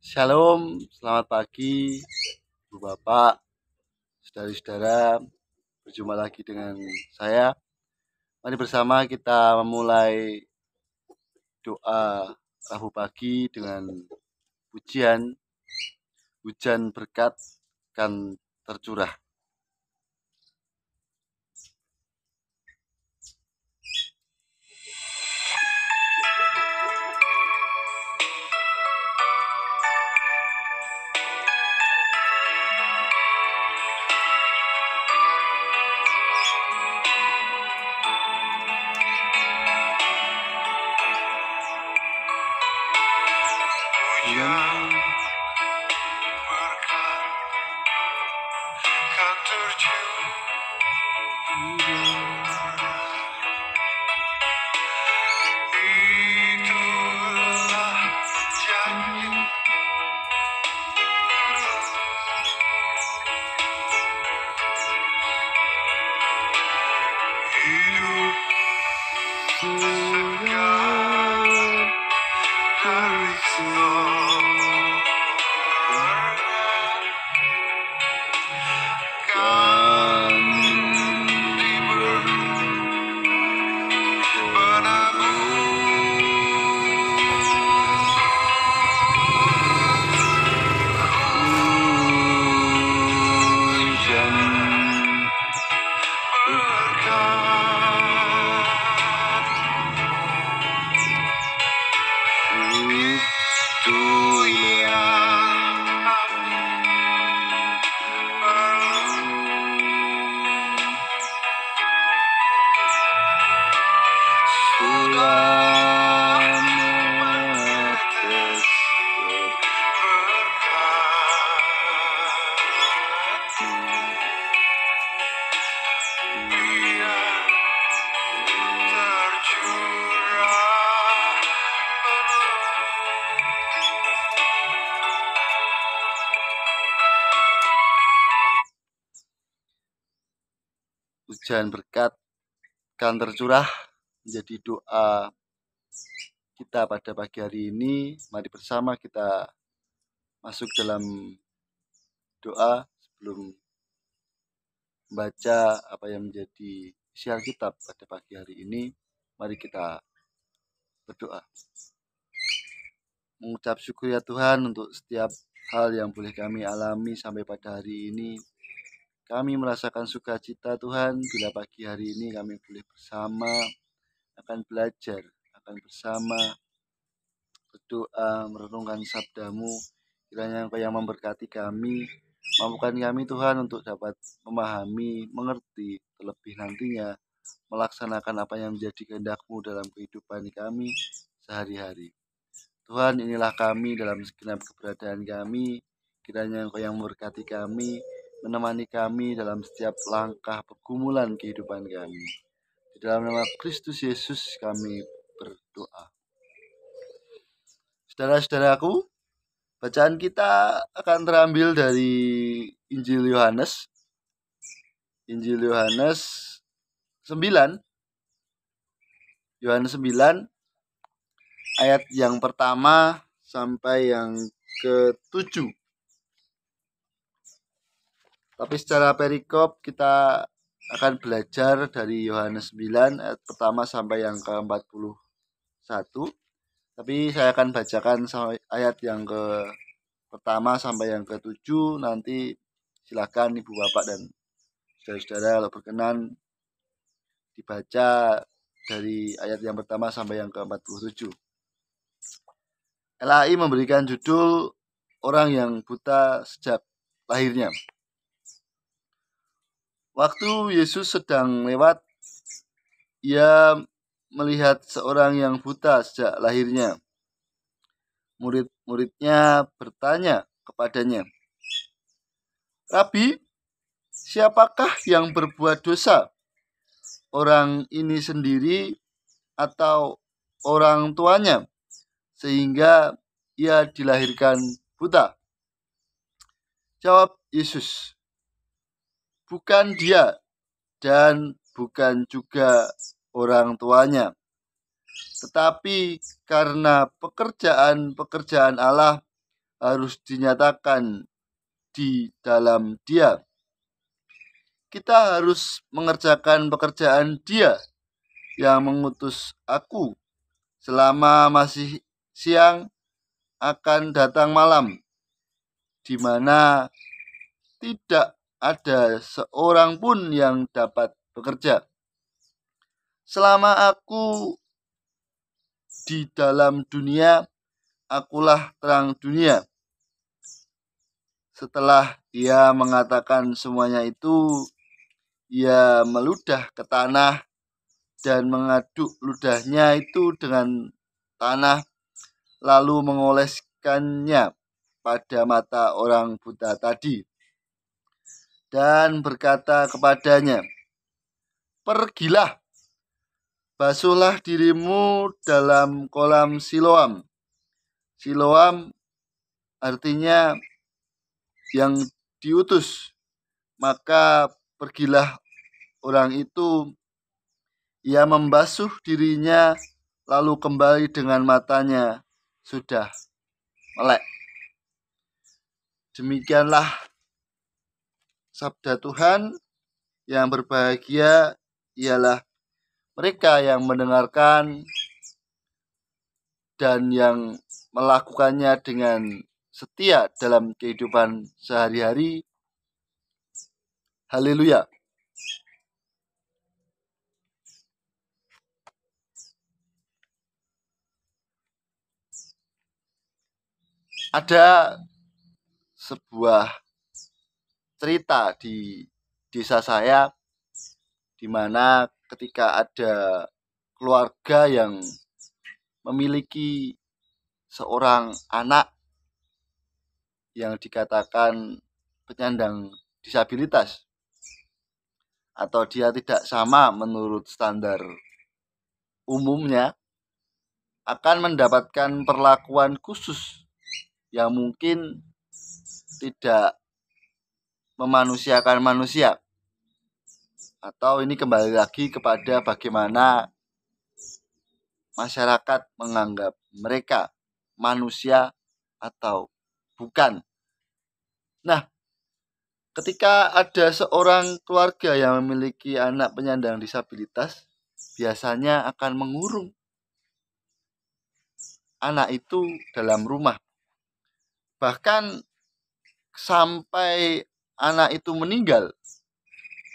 Shalom, selamat pagi, Ibu Bapak, saudara-saudara. Berjumpa lagi dengan saya. Mari bersama kita memulai doa Rabu pagi dengan pujian hujan berkat kan tercurah. Hujan berkat kan tercurah. Itulah janji hidup segar dari kan diberi Hujan berkat itu yang sudah menetes biar tercurah hujan berkat kan tercurah menjadi doa kita pada pagi hari ini. Mari bersama kita masuk dalam doa sebelum membaca apa yang menjadi isi Alkitab pada pagi hari ini. Mari kita berdoa. Mengucap syukur ya Tuhan untuk setiap hal yang boleh kami alami sampai pada hari ini. Kami merasakan sukacita Tuhan bila pagi hari ini kami boleh bersama akan belajar, akan bersama berdoa, merenungkan sabda-Mu. Kiranya Engkau yang memberkati kami, mampukan kami Tuhan untuk dapat memahami, mengerti, terlebih nantinya melaksanakan apa yang menjadi kehendak-Mu dalam kehidupan kami sehari-hari. Tuhan, inilah kami dalam segenap keberadaan kami. Kiranya Engkau yang memberkati kami, menemani kami dalam setiap langkah pergumulan kehidupan kami. Di dalam nama Kristus Yesus kami berdoa. Saudara-saudaraku, bacaan kita akan terambil dari Injil Yohanes. Injil Yohanes 9. Yohanes 9 ayat yang pertama sampai yang ke-7. Tapi secara perikop kita akan belajar dari Yohanes 9 ayat pertama sampai yang ke-41. Tapi saya akan bacakan ayat yang pertama sampai yang ke-7. Nanti silakan Ibu Bapak dan saudara-saudara kalau berkenan dibaca dari ayat yang pertama sampai yang ke-47. LAI memberikan judul Orang yang Buta Sejak Lahirnya. Waktu Yesus sedang lewat, ia melihat seorang yang buta sejak lahirnya. Murid-muridnya bertanya kepadanya, "Rabi, siapakah yang berbuat dosa? Orang ini sendiri atau orang tuanya, sehingga ia dilahirkan buta?" Jawab Yesus, "Bukan dia dan bukan juga orang tuanya, tetapi karena pekerjaan-pekerjaan Allah harus dinyatakan di dalam Dia. Kita harus mengerjakan pekerjaan Dia yang mengutus aku. Selama masih siang akan datang malam, di mana tidak ada seorang pun yang dapat bekerja. Selama aku di dalam dunia, akulah terang dunia. Setelah ia mengatakan semuanya itu, ia meludah ke tanah dan mengaduk ludahnya itu dengan tanah, lalu mengoleskannya pada mata orang buta tadi, dan berkata kepadanya, "Pergilah, basuhlah dirimu dalam kolam Siloam." Siloam artinya yang diutus. Maka pergilah orang itu, ia membasuh dirinya, lalu kembali dengan matanya sudah melek. Demikianlah sabda Tuhan. Yang berbahagia ialah mereka yang mendengarkan dan yang melakukannya dengan setia dalam kehidupan sehari-hari. Haleluya. Ada sebuah cerita di desa saya, di mana ketika ada keluarga yang memiliki seorang anak yang dikatakan penyandang disabilitas, atau dia tidak sama menurut standar umumnya, akan mendapatkan perlakuan khusus yang mungkin tidak memanusiakan manusia. Atau ini kembali lagi kepada bagaimana masyarakat menganggap mereka manusia atau bukan. Nah, ketika ada seorang keluarga yang memiliki anak penyandang disabilitas, biasanya akan mengurung anak itu dalam rumah. Bahkan sampai anak itu meninggal,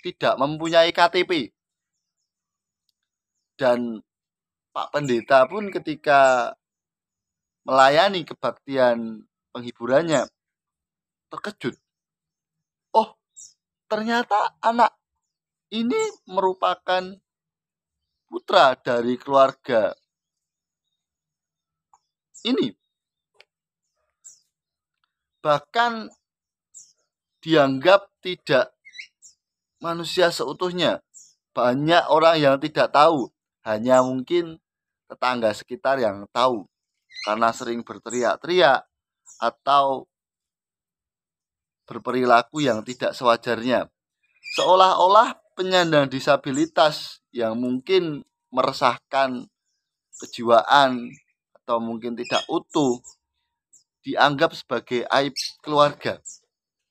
tidak mempunyai KTP. Dan Pak Pendeta pun ketika melayani kebaktian penghiburannya terkejut. Oh, ternyata anak ini merupakan putra dari keluarga ini. Bahkan dianggap tidak manusia seutuhnya. Banyak orang yang tidak tahu, hanya mungkin tetangga sekitar yang tahu, karena sering berteriak-teriak atau berperilaku yang tidak sewajarnya. Seolah-olah penyandang disabilitas yang mungkin meresahkan kejiwaan atau mungkin tidak utuh dianggap sebagai aib keluarga,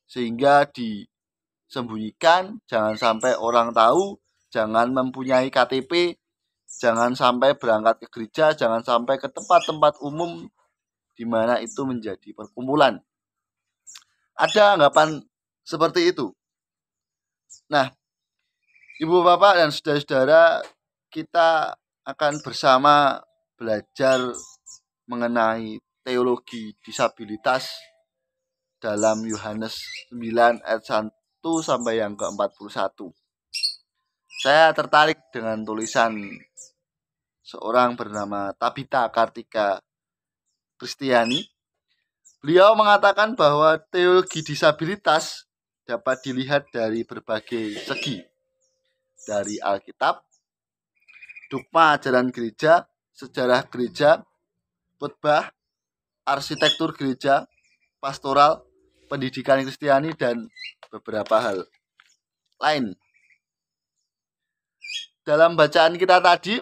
sehingga disembunyikan, jangan sampai orang tahu, jangan mempunyai KTP, jangan sampai berangkat ke gereja, jangan sampai ke tempat-tempat umum di mana itu menjadi perkumpulan. Ada anggapan seperti itu. Nah, Ibu Bapak dan saudara-saudara, kita akan bersama belajar mengenai teologi disabilitas dalam Yohanes 9 ayat 1 sampai yang ke-41. Saya tertarik dengan tulisan seorang bernama Tabita Kartika Kristiani. Beliau mengatakan bahwa teologi disabilitas dapat dilihat dari berbagai segi. Dari Alkitab, dogma ajaran gereja, sejarah gereja, khotbah, arsitektur gereja, pastoral, pendidikan Kristiani, dan beberapa hal lain. Dalam bacaan kita tadi,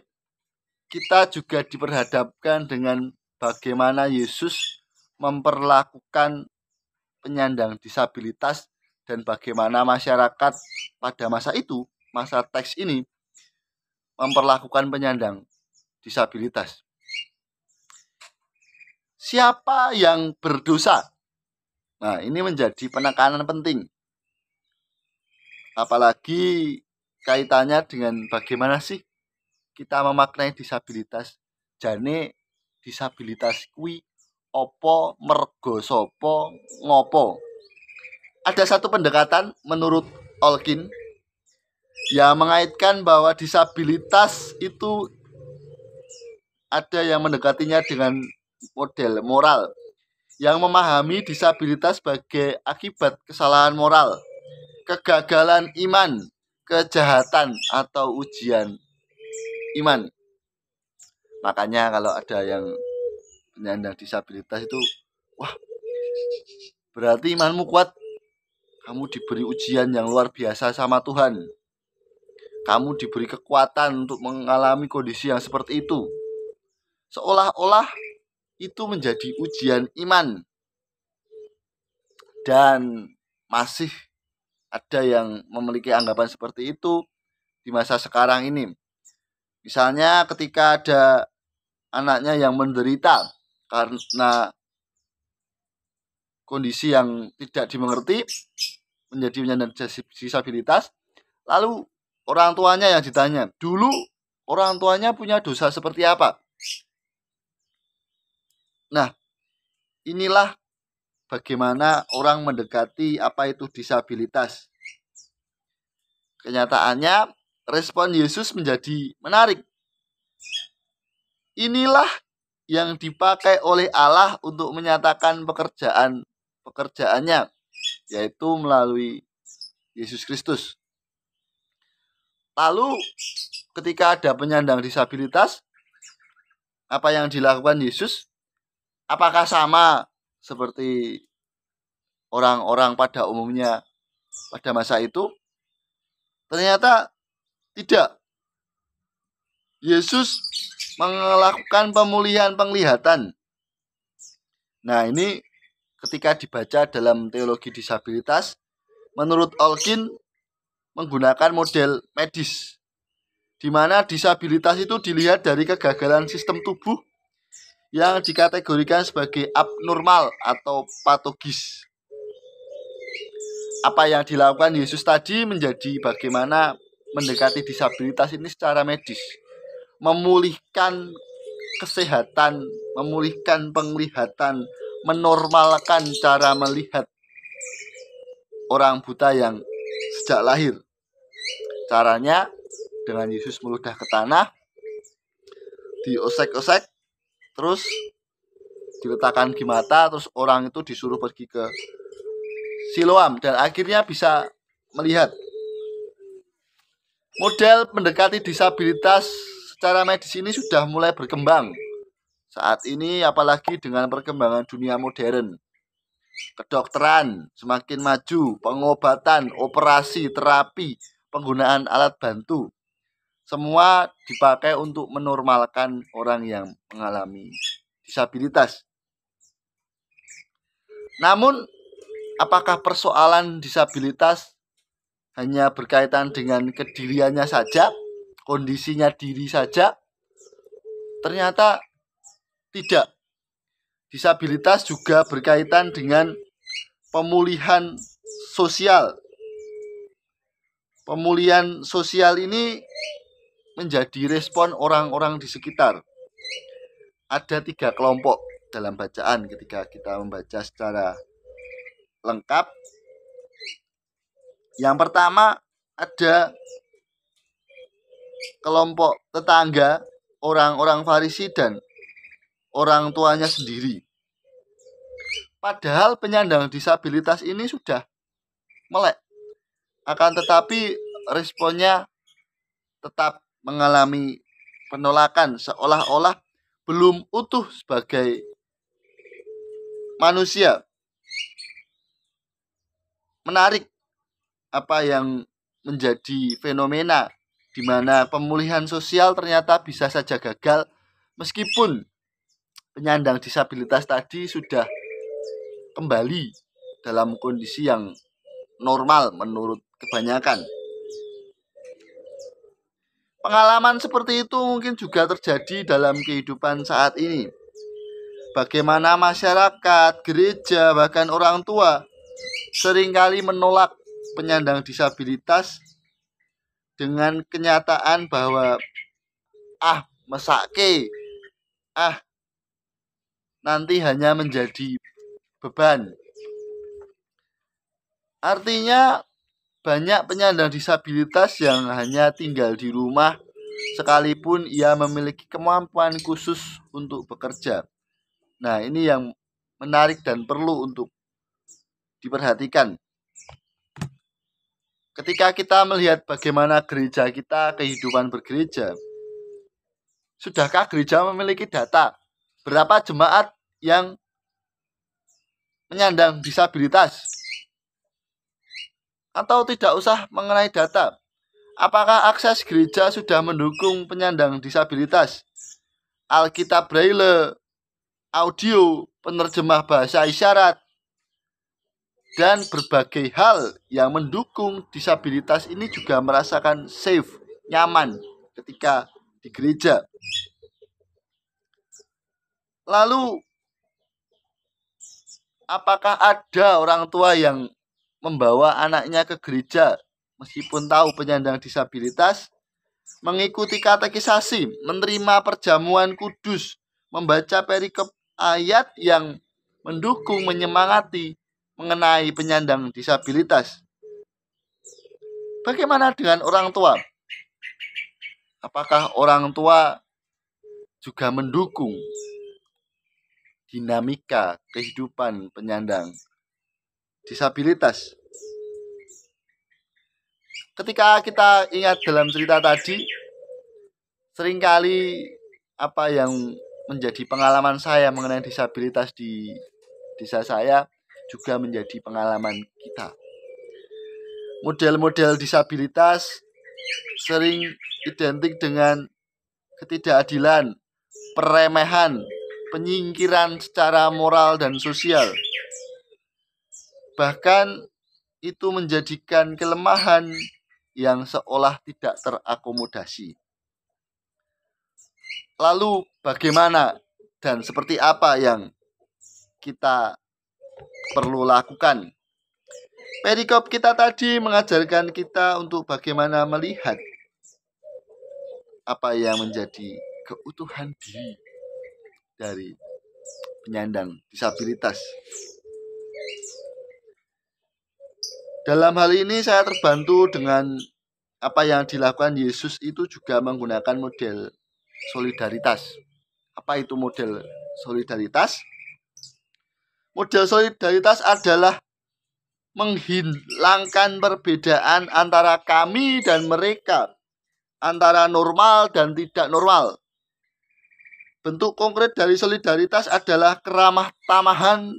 kita juga diperhadapkan dengan bagaimana Yesus memperlakukan penyandang disabilitas dan bagaimana masyarakat pada masa itu, masa teks ini, memperlakukan penyandang disabilitas. Siapa yang berdosa? Nah, ini menjadi penekanan penting. Apalagi kaitannya dengan bagaimana sih kita memaknai disabilitas. Jane disabilitas kuwi opo, mergo sopo, ngopo. Ada satu pendekatan menurut Olkin yang mengaitkan bahwa disabilitas itu ada yang mendekatinya dengan model moral, yang memahami disabilitas sebagai akibat kesalahan moral, kegagalan iman, kejahatan, atau ujian iman. Makanya kalau ada yang penyandang disabilitas itu, wah, berarti imanmu kuat. Kamu diberi ujian yang luar biasa sama Tuhan. Kamu diberi kekuatan untuk mengalami kondisi yang seperti itu. Seolah-olah itu menjadi ujian iman. Dan masih ada yang memiliki anggapan seperti itu di masa sekarang ini. Misalnya ketika ada anaknya yang menderita karena kondisi yang tidak dimengerti, menjadi penyandang disabilitas, lalu orang tuanya yang ditanya, dulu orang tuanya punya dosa seperti apa? Nah, inilah bagaimana orang mendekati apa itu disabilitas. Kenyataannya, respon Yesus menjadi menarik. Inilah yang dipakai oleh Allah untuk menyatakan pekerjaannya, yaitu melalui Yesus Kristus. Lalu ketika ada penyandang disabilitas, apa yang dilakukan Yesus? Apakah sama seperti orang-orang pada umumnya pada masa itu? Ternyata tidak. Yesus melakukan pemulihan penglihatan. Nah, ini ketika dibaca dalam teologi disabilitas, menurut Olkin menggunakan model medis, di mana disabilitas itu dilihat dari kegagalan sistem tubuh yang dikategorikan sebagai abnormal atau patologis. Apa yang dilakukan Yesus tadi menjadi bagaimana mendekati disabilitas ini secara medis, memulihkan kesehatan, memulihkan penglihatan, menormalkan cara melihat orang buta yang sejak lahir. Caranya dengan Yesus meludah ke tanah, diosek-osek, terus diletakkan di mata, terus orang itu disuruh pergi ke Siloam dan akhirnya bisa melihat. Model mendekati disabilitas secara medis ini sudah mulai berkembang saat ini, apalagi dengan perkembangan dunia modern. Kedokteran semakin maju, pengobatan, operasi, terapi, penggunaan alat bantu, semua dipakai untuk menormalkan orang yang mengalami disabilitas. Namun, apakah persoalan disabilitas hanya berkaitan dengan kediriannya saja, kondisinya diri saja? Ternyata tidak. Disabilitas juga berkaitan dengan pemulihan sosial. Pemulihan sosial ini menjadi respon orang-orang di sekitar. Ada 3 kelompok dalam bacaan ketika kita membaca secara lengkap. Yang pertama ada kelompok tetangga, orang-orang Farisi dan orang tuanya sendiri. Padahal penyandang disabilitas ini sudah melek, akan tetapi responnya tetap mengalami penolakan, seolah-olah belum utuh sebagai manusia. Menarik apa yang menjadi fenomena di mana pemulihan sosial ternyata bisa saja gagal meskipun penyandang disabilitas tadi sudah kembali dalam kondisi yang normal menurut kebanyakan. Pengalaman seperti itu mungkin juga terjadi dalam kehidupan saat ini. Bagaimana masyarakat, gereja, bahkan orang tua seringkali menolak penyandang disabilitas dengan kenyataan bahwa mesake, nanti hanya menjadi beban. Artinya banyak penyandang disabilitas yang hanya tinggal di rumah sekalipun ia memiliki kemampuan khusus untuk bekerja. Nah, ini yang menarik dan perlu untuk diperhatikan. Ketika kita melihat bagaimana gereja kita, kehidupan bergereja, sudahkah gereja memiliki data berapa jemaat yang menyandang disabilitas? Atau tidak usah mengenai data, apakah akses gereja sudah mendukung penyandang disabilitas? Alkitab Braille, audio, penerjemah bahasa isyarat, dan berbagai hal yang mendukung disabilitas ini juga merasakan safe, nyaman ketika di gereja. Lalu, apakah ada orang tua yang membawa anaknya ke gereja meskipun tahu penyandang disabilitas, mengikuti katekisasi, menerima perjamuan kudus, membaca perikop ayat yang mendukung, menyemangati mengenai penyandang disabilitas? Bagaimana dengan orang tua? Apakah orang tua juga mendukung dinamika kehidupan penyandang disabilitas? Ketika kita ingat dalam cerita tadi, seringkali apa yang menjadi pengalaman saya mengenai disabilitas di desa saya juga menjadi pengalaman kita. Model-model disabilitas sering identik dengan ketidakadilan, peremehan, penyingkiran secara moral dan sosial. Bahkan itu menjadikan kelemahan yang seolah tidak terakomodasi. Lalu bagaimana dan seperti apa yang kita perlu lakukan? Perikop kita tadi mengajarkan kita untuk bagaimana melihat apa yang menjadi keutuhan diri dari penyandang disabilitas. Dalam hal ini saya terbantu dengan apa yang dilakukan Yesus itu juga menggunakan model solidaritas. Apa itu model solidaritas? Model solidaritas adalah menghilangkan perbedaan antara kami dan mereka, antara normal dan tidak normal. Bentuk konkret dari solidaritas adalah keramah tamahan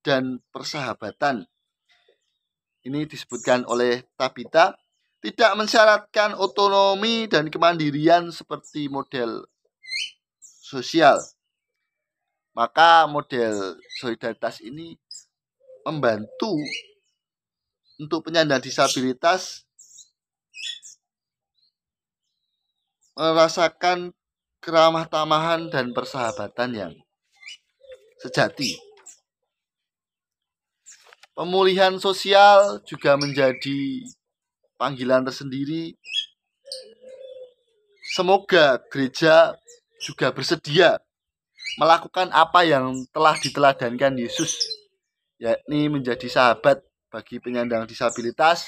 dan persahabatan. Ini disebutkan oleh Tabita, tidak mensyaratkan otonomi dan kemandirian seperti model sosial. Maka model solidaritas ini membantu untuk penyandang disabilitas merasakan keramah tamahan dan persahabatan yang sejati. Pemulihan sosial juga menjadi panggilan tersendiri. Semoga gereja juga bersedia melakukan apa yang telah diteladankan Yesus, yakni menjadi sahabat bagi penyandang disabilitas.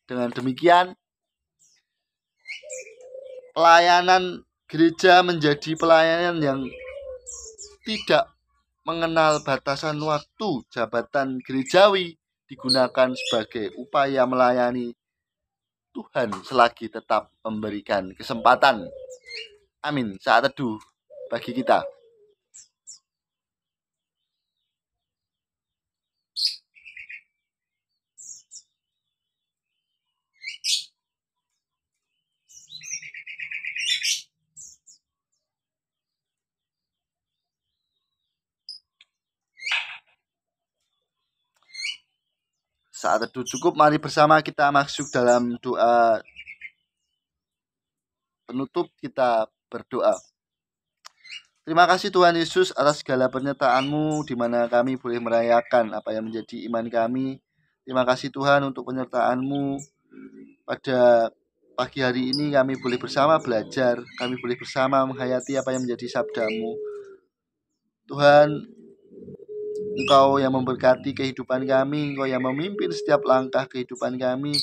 Dengan demikian, pelayanan gereja menjadi pelayanan yang tidak mengenal batasan waktu. Jabatan gerejawi digunakan sebagai upaya melayani Tuhan selagi tetap memberikan kesempatan. Amin. Saat teduh bagi kita. Saat teduh cukup, mari bersama kita masuk dalam doa penutup. Kita berdoa. Terima kasih Tuhan Yesus atas segala penyertaan-Mu di mana kami boleh merayakan apa yang menjadi iman kami. Terima kasih Tuhan untuk penyertaan-Mu. Pada pagi hari ini kami boleh bersama belajar, kami boleh bersama menghayati apa yang menjadi sabda-Mu. Tuhan, Engkau yang memberkati kehidupan kami, Engkau yang memimpin setiap langkah kehidupan kami.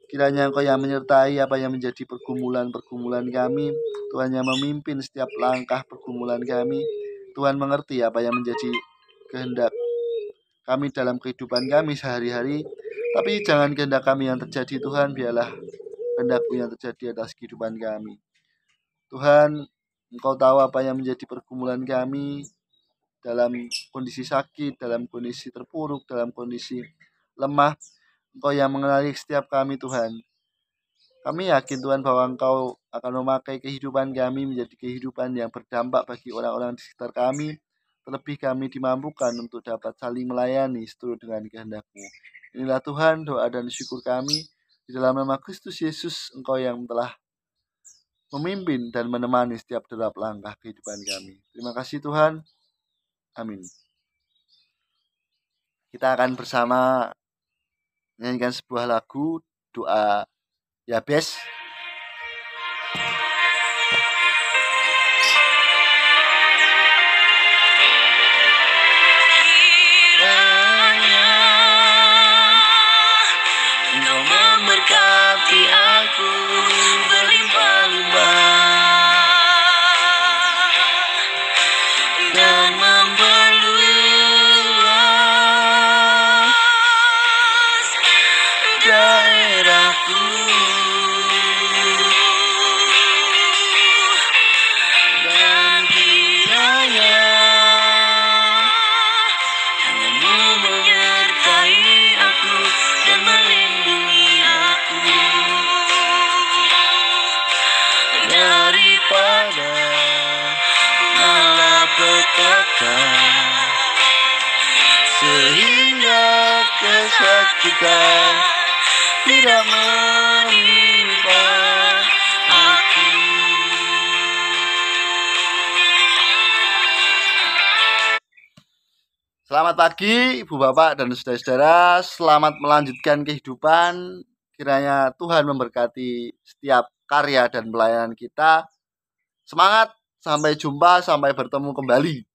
Kiranya Engkau yang menyertai apa yang menjadi pergumulan-pergumulan kami. Tuhan yang memimpin setiap langkah pergumulan kami. Tuhan mengerti apa yang menjadi kehendak kami dalam kehidupan kami sehari-hari. Tapi jangan kehendak kami yang terjadi Tuhan, biarlah kehendak-Mu yang terjadi atas kehidupan kami. Tuhan, Engkau tahu apa yang menjadi pergumulan kami dalam kondisi sakit, dalam kondisi terpuruk, dalam kondisi lemah. Engkau yang mengenali setiap kami Tuhan. Kami yakin Tuhan bahwa Engkau akan memakai kehidupan kami menjadi kehidupan yang berdampak bagi orang-orang di sekitar kami. Terlebih kami dimampukan untuk dapat saling melayani seturut dengan kehendak-Mu. Inilah Tuhan doa dan syukur kami. Di dalam nama Kristus Yesus, Engkau yang telah memimpin dan menemani setiap derap langkah kehidupan kami. Terima kasih Tuhan. Amin. Kita akan bersama menyanyikan sebuah lagu, doa Yabes. Kiranya Engkau memberkati aku berlimpah-limpah dan memperluas daerahku, dan kiranya Engkau menyertai aku dan melindungi aku daripada malapetaka, sehingga kesakitan tidak menimpa aku. Selamat pagi Ibu Bapak dan saudara-saudara. Selamat melanjutkan kehidupan. Kiranya Tuhan memberkati setiap karya dan pelayanan kita. Semangat, sampai jumpa, sampai bertemu kembali.